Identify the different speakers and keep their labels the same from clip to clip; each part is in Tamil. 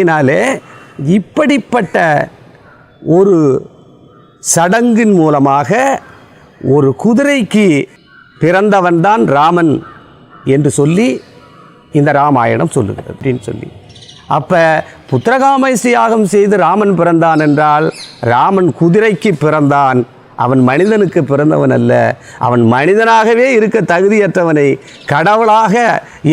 Speaker 1: இதனாலே இப்படிப்பட்ட ஒரு சடங்கின் மூலமாக ஒரு குதிரைக்கு பிறந்தவன்தான் ராமன் என்று சொல்லி இந்த ராமாயணம் சொல்லுகிறது அப்படின்னு சொல்லி. அப்போ புத்திரகாமேஷ்டி யாகம் செய்து ராமன் பிறந்தான் என்றால் ராமன் குதிரைக்கு பிறந்தான், அவன் மனிதனுக்கு பிறந்தவன் அல்ல. அவன் மனிதனாகவே இருக்க தகுதியற்றவனை கடவுளாக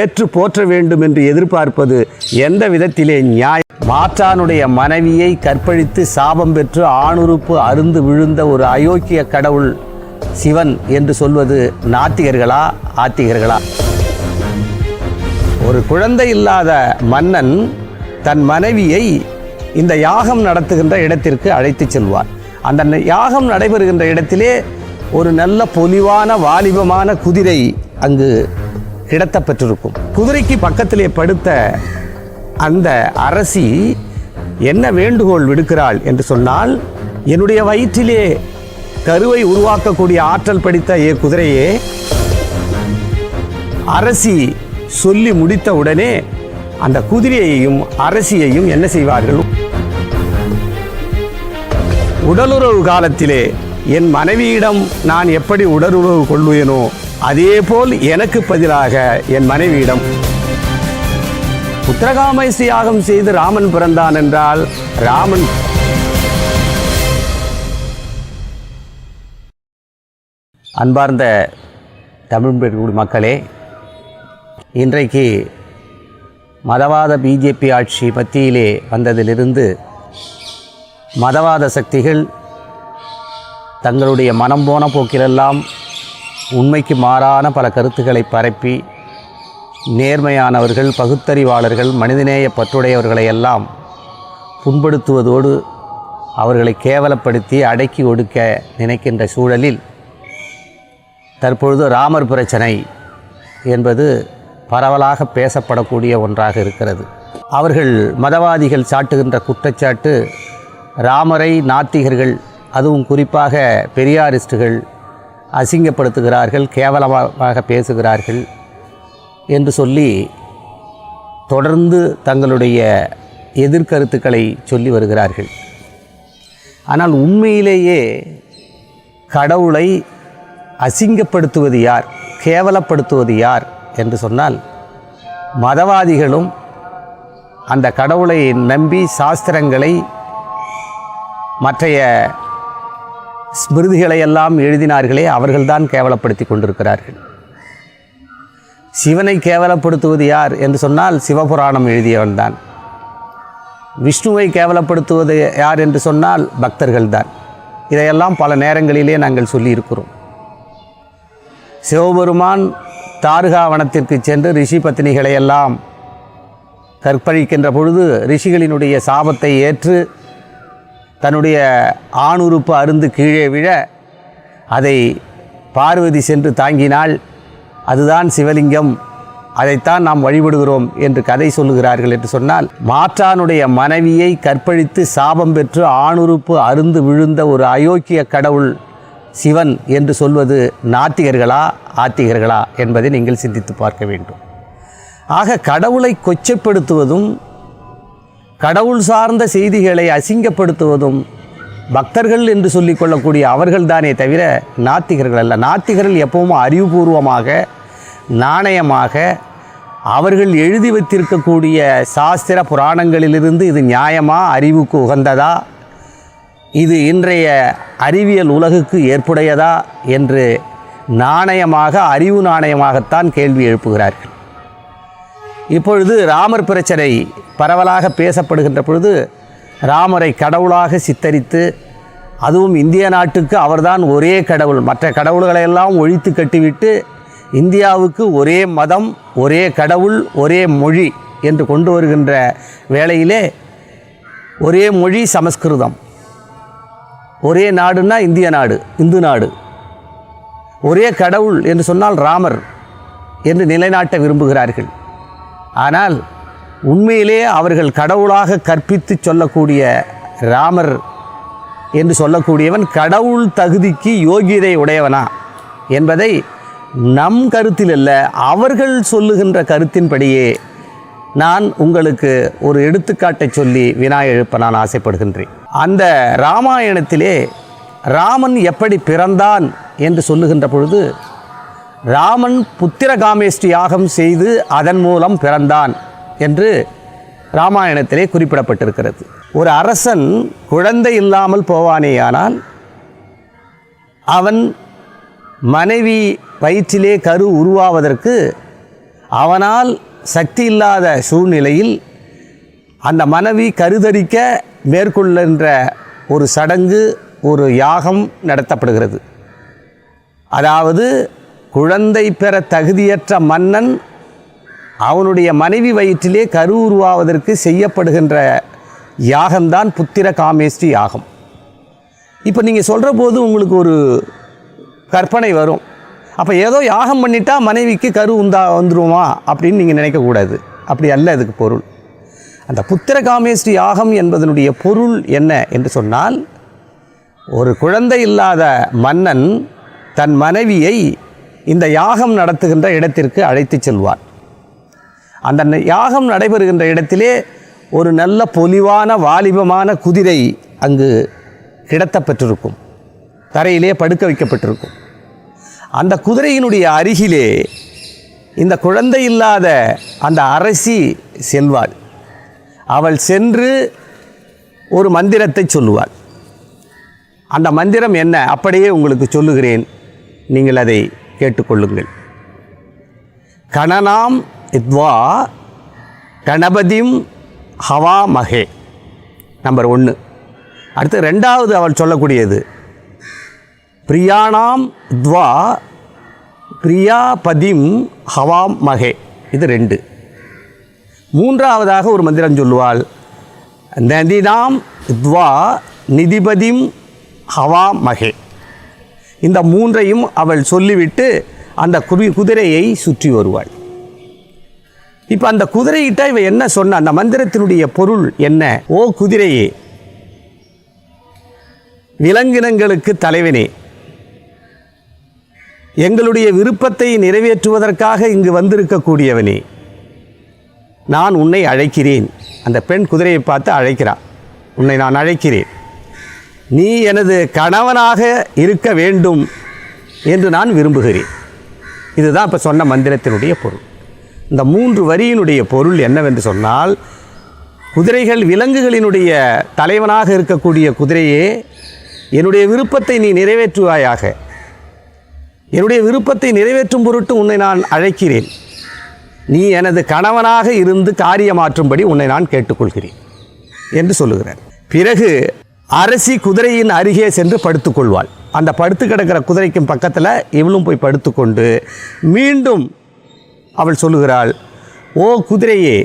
Speaker 1: ஏற்று போற்ற வேண்டும் என்று எதிர்பார்ப்பது எந்த விதத்திலே நியாயம்? மாற்றானுடைய மனைவியை கற்பழித்து சாபம் பெற்று ஆணுறுப்பு அருந்து விழுந்த ஒரு அயோக்கிய கடவுள் சிவன் என்று சொல்வது நாத்திகர்களா ஆத்திகர்களா? ஒரு குழந்தை இல்லாத மன்னன் தன் மனைவியை இந்த யாகம் நடத்துகின்ற இடத்திற்கு அழைத்து செல்வார். அந்த யாகம் நடைபெறுகின்ற இடத்திலே ஒரு நல்ல பொலிவான வாலிபமான குதிரை அங்கு கிடத்தப்பட்டிருக்கும். குதிரைக்கு பக்கத்திலே படுத்த அந்த அரசி என்ன வேண்டுகோள் விடுக்கிறாள் என்று சொன்னால், என்னுடைய வயிற்றிலே கருவை உருவாக்கக்கூடிய ஆற்றல் படித்த குதிரையே, அரசி சொல்லி முடித்த உடனே அந்த குதிரையையும் அரசியையும் என்ன செய்வார்கள்? உடலுறவு காலத்திலே என் மனைவியிடம் நான் எப்படி உடலுறவு கொள்வேனோ அதேபோல் எனக்கு பதிலாக என் மனைவியிடம். புத்திரகாமேஷ்டி யாகம் செய்து ராமன் பிறந்தான் என்றால் ராமன் அன்பார்ந்த தமிழ் பெருங்குடி மக்களே, இன்றைக்கு மதவாத பிஜேபி ஆட்சி மத்தியிலே வந்ததிலிருந்து மதவாத சக்திகள் தங்களுடைய மனம் போன போக்கிலெல்லாம் உண்மைக்கு மாறான பல கருத்துக்களை பரப்பி நேர்மையானவர்கள், பகுத்தறிவாளர்கள், மனிதநேய பற்றுடையவர்களை எல்லாம் புண்படுத்துவதோடு அவர்களை கேவலப்படுத்தி அடக்கி ஒடுக்க நினைக்கின்ற சூழலில் தற்பொழுது ராமர் பிரச்சனை என்பது பரவலாக பேசப்படக்கூடிய ஒன்றாக இருக்கிறது. அவர்கள் மதவாதிகள் சாட்டுகின்ற குற்றச்சாட்டு, ராமரை நாத்திகர்கள், அதுவும் குறிப்பாக பெரியாரிஸ்டுகள் அசிங்கப்படுத்துகிறார்கள், கேவலமாக பேசுகிறார்கள் என்று சொல்லி தொடர்ந்து தங்களுடைய எதிர்கருத்துக்களை சொல்லி வருகிறார்கள். ஆனால் உண்மையிலேயே கடவுளை அசிங்கப்படுத்துவது யார், கேவலப்படுத்துவது யார் என்று சொன்னால், மதவாதிகளும் அந்த கடவுளை நம்பி சாஸ்திரங்களை மற்றைய ஸ்மிருதிகளை எல்லாம் எழுதினார்களே அவர்கள்தான் கேவலப்படுத்தி கொண்டிருக்கிறார்கள். சிவனை கேவலப்படுத்துவது யார் என்று சொன்னால் சிவபுராணம் எழுதியவன்தான். விஷ்ணுவை கேவலப்படுத்துவது யார் என்று சொன்னால் பக்தர்கள்தான். இதையெல்லாம் பல நேரங்களிலே நாங்கள் சொல்லியிருக்கிறோம். சிவபெருமான் தாருகாவனத்திற்கு சென்று ரிஷி பத்தினிகளை எல்லாம் கற்பழிக்கின்ற பொழுது ரிஷிகளினுடைய சாபத்தை ஏற்று தன்னுடைய ஆணுறுப்பு அருந்து கீழே விழ அதை பார்வதி சென்று தாங்கினாள். அதுதான் சிவலிங்கம், அதைத்தான் நாம் வழிபடுகிறோம் என்று கதை சொல்லுகிறார்கள் என்று சொன்னால், மாற்றானுடைய மனைவியை கற்பழித்து சாபம் பெற்று ஆணுறுப்பு அருந்து விழுந்த ஒரு அயோக்கிய கடவுள் சிவன் என்று சொல்வது நாத்திகர்களா ஆத்திகர்களா என்பதை நீங்கள் சிந்தித்து பார்க்க வேண்டும். ஆக கடவுளை கொச்சைப்படுத்துவதும் கடவுள் சார்ந்த செய்திகளை அசிங்கப்படுத்துவதும் பக்தர்கள் என்று சொல்லிக்கொள்ளக்கூடிய அவர்கள்தானே தவிர நாத்திகர்கள் அல்ல. நாத்திகர்கள் எப்பவும் அறிவுபூர்வமாக, நாணயமாக அவர்கள் எழுதி வைத்திருக்கக்கூடிய சாஸ்திர புராணங்களிலிருந்து இது நியாயமா, அறிவுக்கு உகந்ததா, இது இன்றைய அறிவியல் உலகுக்கு ஏற்புடையதா என்று நாணயமாக, அறிவு நாணயமாகத்தான் கேள்வி எழுப்புகிறார்கள். இப்பொழுது ராமர் பிரச்சனை பரவலாக பேசப்படுகின்ற பொழுது ராமரை கடவுளாக சித்தரித்து, அதுவும் இந்திய நாட்டுக்கு அவர்தான் ஒரே கடவுள், மற்ற கடவுள்களையெல்லாம் ஒழித்து கட்டிவிட்டு இந்தியாவுக்கு ஒரே மதம், ஒரே கடவுள், ஒரே மொழி என்று கொண்டு வருகின்ற வேளையிலே ஒரே மொழி சமஸ்கிருதம், ஒரே நாடுன்னா இந்திய நாடு, இந்து நாடு, ஒரே கடவுள் என்று சொன்னால் ராமர் என்று நிலைநாட்ட விரும்புகிறார்கள். ஆனால் உண்மையிலே அவர்கள் கடவுளாக கற்பித்து சொல்லக்கூடிய ராமர் என்று சொல்லக்கூடியவன் கடவுள் தகுதிக்கு யோகியதை உடையவனா என்பதை நம் கருத்தில் அல்ல, அவர்கள் சொல்லுகின்ற கருத்தின்படியே நான் உங்களுக்கு ஒரு எடுத்துக்காட்டை சொல்லி வினா எழுப்ப நான் ஆசைப்படுகின்றேன். அந்த ராமாயணத்திலே ராமன் எப்படி பிறந்தான் என்று சொல்லுகின்ற பொழுது, ராமன் புத்திரகாமேஷ்டி யாகம் செய்து அதன் மூலம் பிறந்தான் என்று ராமாயணத்திலே குறிப்பிடப்பட்டிருக்கிறது. ஒரு அரசன் குழந்தை இல்லாமல் போவானேயானால் அவன் மனைவி வயிற்றிலே கரு உருவாவதற்கு அவனால் சக்தி இல்லாத சூழ்நிலையில் அந்த மனைவி கருதரிக்க மேற்கொள்கின்ற ஒரு சடங்கு, ஒரு யாகம் நடத்தப்படுகிறது. அதாவது குழந்தை பெற தகுதியற்ற மன்னன் அவனுடைய மனைவி வயிற்றிலே கரு உருவாவதற்கு செய்யப்படுகின்ற யாகம்தான் புத்திர காமேஷ்டி யாகம். இப்போ நீங்கள் சொல்கிற போது உங்களுக்கு ஒரு கற்பனை வரும், அப்போ ஏதோ யாகம் பண்ணிட்டா மனைவிக்கு கரு வந்துருமா அப்படின்னு நீங்கள் நினைக்கக்கூடாது. அப்படி அல்ல அதுக்கு பொருள். அந்த புத்திர காமேஷ்டி யாகம் என்பதனுடைய பொருள் என்ன என்று சொன்னால், ஒரு குழந்தை இல்லாத மன்னன் தன் மனைவியை இந்த யாகம் நடத்துகின்ற இடத்திற்கு அழைத்து செல்வான். அந்த யாகம் நடைபெறுகின்ற இடத்திலே ஒரு நல்ல பொலிவான வாலிபமான குதிரை அங்கு கிடத்தப்பட்டிருக்கும், தரையிலே படுக்க வைக்கப்பட்டிருக்கும். அந்த குதிரையினுடைய அருகிலே இந்த குழந்தை இல்லாத அந்த அரசி செல்வாள். அவள் சென்று ஒரு மந்திரத்தை சொல்லுவாள். அந்த மந்திரம் என்ன அப்படியே உங்களுக்கு சொல்லுகிறேன், நீங்கள் அதை கேட்டுக்கொள்ளுங்கள். கணனாம் இத்வா கணபதிம் ஹவா மகே, நம்பர் 1. அடுத்து 2வது அவள் சொல்லக்கூடியது பிரியாணாம் இத்வா பிரியாபதிம் ஹவா மகே, இது 2. 3வதாக ஒரு மந்திரம் சொல்லுவாள், நதினாம் இத்வா நிதிபதிம் ஹவா மகே. இந்த 3ஐயும் அவள் சொல்லிவிட்டு அந்த குதிரையை சுற்றி வருவாள். இப்போ அந்த குதிரையிட்ட இவ என்ன சொன்ன, அந்த மந்திரத்தினுடைய பொருள் என்ன? ஓ குதிரையே, விலங்கினங்களுக்கு தலைவனே, எங்களுடைய விருப்பத்தை நிறைவேற்றுவதற்காக இங்கு வந்திருக்கக்கூடியவனே, நான் உன்னை அழைக்கிறேன். அந்த பெண் குதிரையை பார்த்து அழைக்கிறான், உன்னை நான் அழைக்கிறேன், நீ எனது கணவனாக இருக்க வேண்டும் என்று நான் விரும்புகிறேன். இதுதான் இப்போ சொன்ன மந்திரத்தினுடைய பொருள். இந்த 3 வரியினுடைய பொருள் என்னவென்று சொன்னால், குதிரைகள் விலங்குகளினுடைய தலைவனாக இருக்கக்கூடிய குதிரையே, என்னுடைய விருப்பத்தை நீ நிறைவேற்றுவாயாக, என்னுடைய விருப்பத்தை நிறைவேற்றும் பொருட்டு உன்னை நான் அழைக்கிறேன், நீ எனது கணவனாக இருந்து காரியமாற்றும்படி உன்னை நான் கேட்டுக்கொள்கிறேன் என்று சொல்லுகிறார். பிறகு அரசி குதிரையின் அருகே சென்று படுத்துக்கொள்வாள். அந்த படுத்து கிடக்கிற குதிரைக்கும் பக்கத்தில் இவளும் போய் படுத்துக்கொண்டு மீண்டும் அவள் சொல்லுகிறாள், ஓ குதிரையே,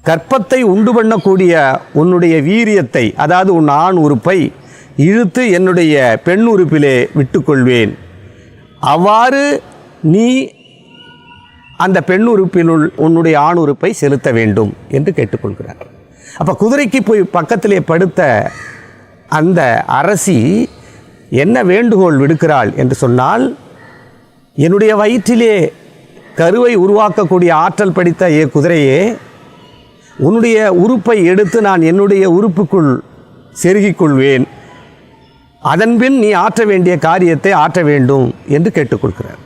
Speaker 1: கற்பத்தை உண்டு பண்ணக்கூடிய உன்னுடைய வீரியத்தை, அதாவது உன் ஆண் உறுப்பை இழுத்து என்னுடைய பெண் உறுப்பிலே விட்டுக்கொள்வேன். அவ்வாறு நீ அந்த பெண் உறுப்பினுள் உன்னுடைய ஆண் உறுப்பை செலுத்த வேண்டும் என்று கேட்டுக்கொள்கிறார். அப்போ குதிரைக்கு போய் பக்கத்திலே படுத்த அந்த அரசி என்ன வேண்டுகோள் விடுக்கிறாள் என்று சொன்னால், என்னுடைய வயிற்றிலே கருவை உருவாக்கக்கூடிய ஆற்றல் படைத்த குதிரையே, உன்னுடைய உறுப்பை எடுத்து நான் என்னுடைய உறுப்புக்குள் செருகிக் கொள்வேன், அதன்பின் நீ ஆற்ற வேண்டிய காரியத்தை ஆற்ற வேண்டும் என்று கேட்டுக்கொள்கிறார்.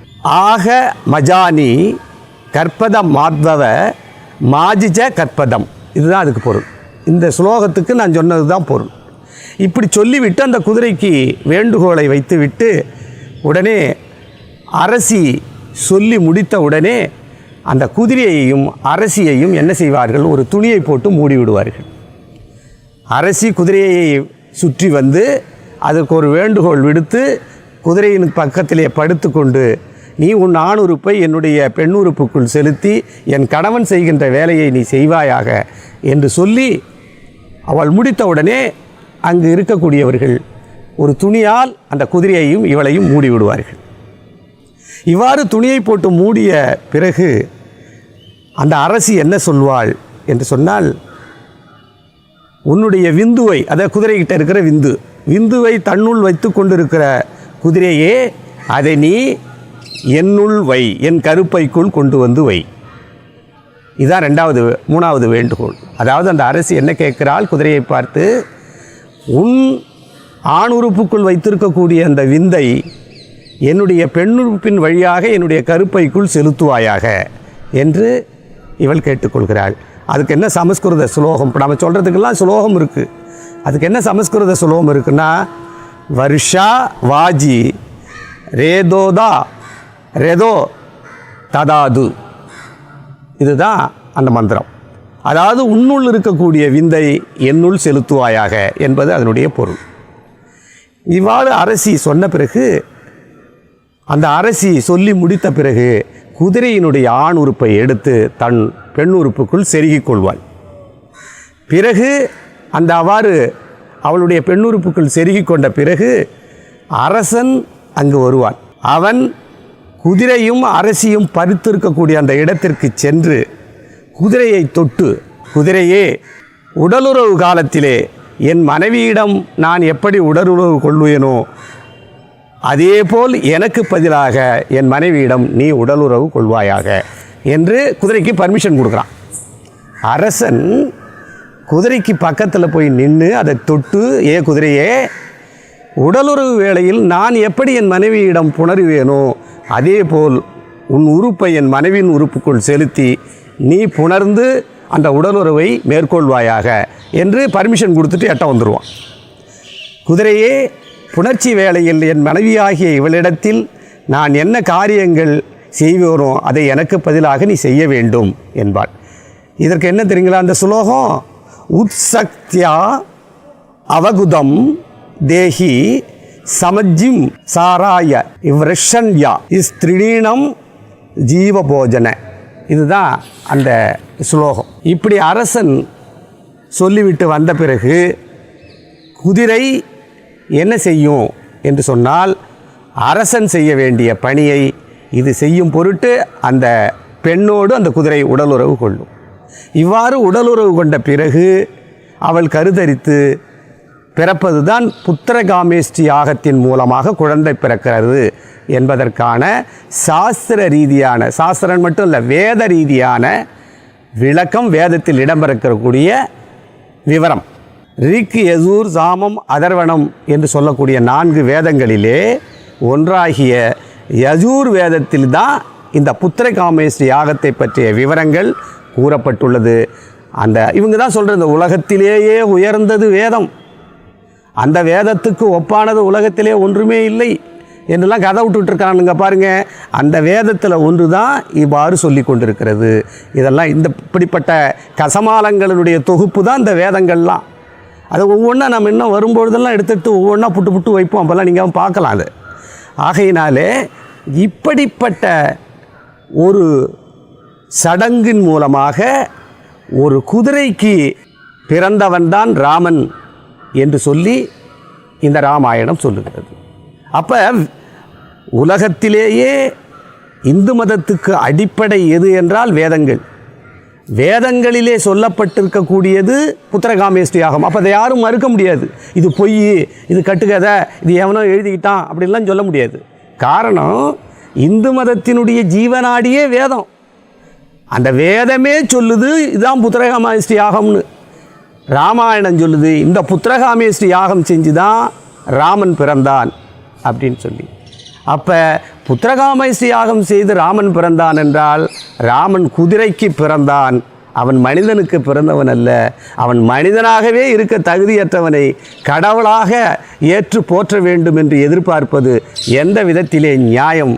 Speaker 1: ஆக மஜானி கற்பத மாத்வவ மாஜிஜ கற்பதம், இதுதான் அதுக்கு பொருள். இந்த ஸ்லோகத்துக்கு நான் சொன்னது தான் பொருள். இப்படி சொல்லிவிட்டு அந்த குதிரைக்கு வேண்டுகோளை வைத்துவிட்டு உடனே அரசி சொல்லி முடித்த உடனே அந்த குதிரையையும் அரசியையும் என்ன செய்வார்கள், ஒரு துணியை போட்டு மூடிவிடுவார்கள். அரசி குதிரையை சுற்றி வந்து அதற்கு ஒரு வேண்டுகோள் விடுத்து குதிரையின் பக்கத்திலே படுத்து கொண்டு, நீ உன் ஆணுறுப்பை என்னுடைய பெண்ணுறுப்புக்குள் செலுத்தி என் கணவன் செய்கின்ற வேலையை நீ செய்வாயாக என்று சொல்லி அவள் முடித்தவுடனே அங்கு இருக்கக்கூடியவர்கள் ஒரு துணியால் அந்த குதிரையையும் இவளையும் மூடிவிடுவார்கள். இவ்வாறு துணியை போட்டு மூடிய பிறகு அந்த அரசி என்ன சொல்வாள் என்று சொன்னால், உன்னுடைய விந்துவை, அதாவது குதிரைகிட்ட இருக்கிற விந்துவை தன்னுள் வைத்து கொண்டிருக்கிற குதிரையே, அதை நீ என்னுள் வை, என் கருப்பைக்குள் கொண்டு வந்து வை இதுதான் மூணாவது வேண்டுகோள். அதாவது அந்த அரசி என்ன கேட்கிறாள் குதிரையை பார்த்து, உன் ஆண் உறுப்புக்குள் வைத்திருக்கக்கூடிய அந்த விந்தை என்னுடைய பெண்ணுறுப்பின் வழியாக என்னுடைய கருப்பைக்குள் செலுத்துவாயாக என்று இவள் கேட்டுக்கொள்கிறாள். அதுக்கு என்ன சமஸ்கிருத சுலோகம்? இப்போ நம்ம சொல்கிறதுக்கெல்லாம் சுலோகம் இருக்குது. அதுக்கு என்ன சமஸ்கிருத சுலோகம் இருக்குன்னா, வருஷா வாஜி ரேதோதா ரெதோ ததாது. இதுதான் அந்த மந்திரம். அதாவது உன்னுள் இருக்கக்கூடிய விந்தை என்னுள் செலுத்துவாயாக என்பது அதனுடைய பொருள். இவ்வாறு அரசி சொன்ன பிறகு, அந்த அரசி சொல்லி முடித்த பிறகு குதிரையினுடைய ஆண் உறுப்பை எடுத்து தன் பெண் உறுப்புக்குள் செருகிக் கொள்வாள். பிறகு அந்த அவ்வாறு அவளுடைய பெண் உறுப்புக்குள் செருகிக் கொண்ட பிறகு அரசன் அங்கு வருவான். அவன் குதிரையும் அரசியும் பறித்திருக்கக்கூடிய அந்த இடத்திற்கு சென்று குதிரையை தொட்டு, குதிரையே, உடலுறவு காலத்திலே என் மனைவியிடம் நான் எப்படி உடலுறவு கொள்வேனோ அதேபோல் எனக்கு பதிலாக என் மனைவியிடம் நீ உடலுறவு கொள்வாயாக என்று குதிரைக்கு பர்மிஷன் கொடுக்குறான். அரசன் குதிரைக்கு பக்கத்தில் போய் நின்று அதை தொட்டு, ஏ குதிரையே, உடலுறவு வேளையில் நான் எப்படி என் மனைவியிடம் புணருவேனோ அதேபோல் உன் உறுப்பை என் மனைவியின் உறுப்புக்குள் செலுத்தி நீ புணர்ந்து அந்த உடலுறவை மேற்கொள்வாயாக என்று பர்மிஷன் கொடுத்துட்டு எட்ட வந்துடுவான். குதிரையே, புணர்ச்சி வேளையில் என் மனைவியாகிய இவளிடத்தில் நான் என்ன காரியங்கள் செய்வேனோ அதை எனக்கு பதிலாக நீ செய்ய வேண்டும் என்பாள். இதற்கு என்ன தெரியுங்களா அந்த சுலோகம்? உத்சக்தியா அவகுதம் தேஹி சமஜிம் சாராய இவ்ரஷன்யா இஸ்திரிணம் ஜீவபோஜன. இதுதான் அந்த சுலோகம். இப்படி அரசன் சொல்லிவிட்டு வந்த பிறகு குதிரை என்ன செய்யும் என்று சொன்னால், அரசன் செய்ய வேண்டிய பணியை இது செய்யும் பொருட்டு அந்த பெண்ணோடு அந்த குதிரை உடலுறவு கொள்ளும். இவ்வாறு உடலுறவு கொண்ட பிறகு அவள் கருத்தரித்து பிறப்பது தான் புத்திரகாமேஷ்டி யாகத்தின் மூலமாக குழந்தை பிறக்கிறது என்பதற்கான சாஸ்திர ரீதியான, சாஸ்திரம் மட்டும் இல்லை, வேத ரீதியான விளக்கம் வேதத்தில் இடம்பெறக்கூடிய விவரம். ரிக், யஜூர், சாமம், அதர்வணம் என்று சொல்லக்கூடிய 4 வேதங்களிலே ஒன்றாகிய யஜூர் வேதத்தில் தான் இந்த புத்திரகாமேஷ்டி யாகத்தை பற்றிய விவரங்கள் கூறப்பட்டுள்ளது. இவங்க தான் சொல்கிற இந்த உலகத்திலேயே உயர்ந்தது வேதம், அந்த வேதத்துக்கு ஒப்பானது உலகத்திலே ஒன்றுமே இல்லை என்றெல்லாம் கதை விட்டுட்டுருக்கானுங்க பாருங்கள். அந்த வேதத்தில் ஒன்று தான் இவ்வாறு சொல்லி கொண்டிருக்கிறது. இதெல்லாம் இப்படிப்பட்ட கசமாலங்களுடைய தொகுப்பு தான் இந்த வேதங்கள்லாம். அது ஒவ்வொன்றா நம்ம இன்னும் வரும்பொழுதெல்லாம் எடுத்துகிட்டு ஒவ்வொன்றா புட்டு வைப்போம். அப்போல்லாம் நீங்கள் பார்க்கலாம். அது ஆகையினாலே இப்படிப்பட்ட ஒரு சடங்கின் மூலமாக ஒரு குதிரைக்கு பிறந்தவன்தான் ராமன் என்று சொல்லி இந்த ராமாயணம் சொல்லுகிறது. அப்போ உலகத்திலேயே இந்து மதத்துக்கு அடிப்படை எது என்றால் வேதங்கள். வேதங்களிலே சொல்லப்பட்டிருக்கக்கூடியது புத்திரகாமேஷ்டி யாகம். அப்போ அதை யாரும் மறுக்க முடியாது. இது பொய், இது கட்டுக்கதை, இது எவனோ எழுதிக்கிட்டான் அப்படின்லாம் சொல்ல முடியாது. காரணம், இந்து மதத்தினுடைய ஜீவனாடியே வேதம். அந்த வேதமே சொல்லுது இதுதான் புத்திரகாமேஷ்டி யாகம்னு. ராமாயணம் சொல்லுது இந்த புத்திரகாமேஷ்டி யாகம் செஞ்சு தான் ராமன் பிறந்தான் அப்படின்னு சொல்லி. அப்போ புத்திரகாமேஷ்டி யாகம் செய்து ராமன் பிறந்தான் என்றால் ராமன் குதிரைக்கு பிறந்தான், அவன் மனிதனுக்கு பிறந்தவன் அல்ல. அவன் மனிதனாகவே இருக்க தகுதியற்றவனை கடவுளாக ஏற்று போற்ற வேண்டும் என்று எதிர்பார்ப்பது எந்த விதத்திலே நியாயம்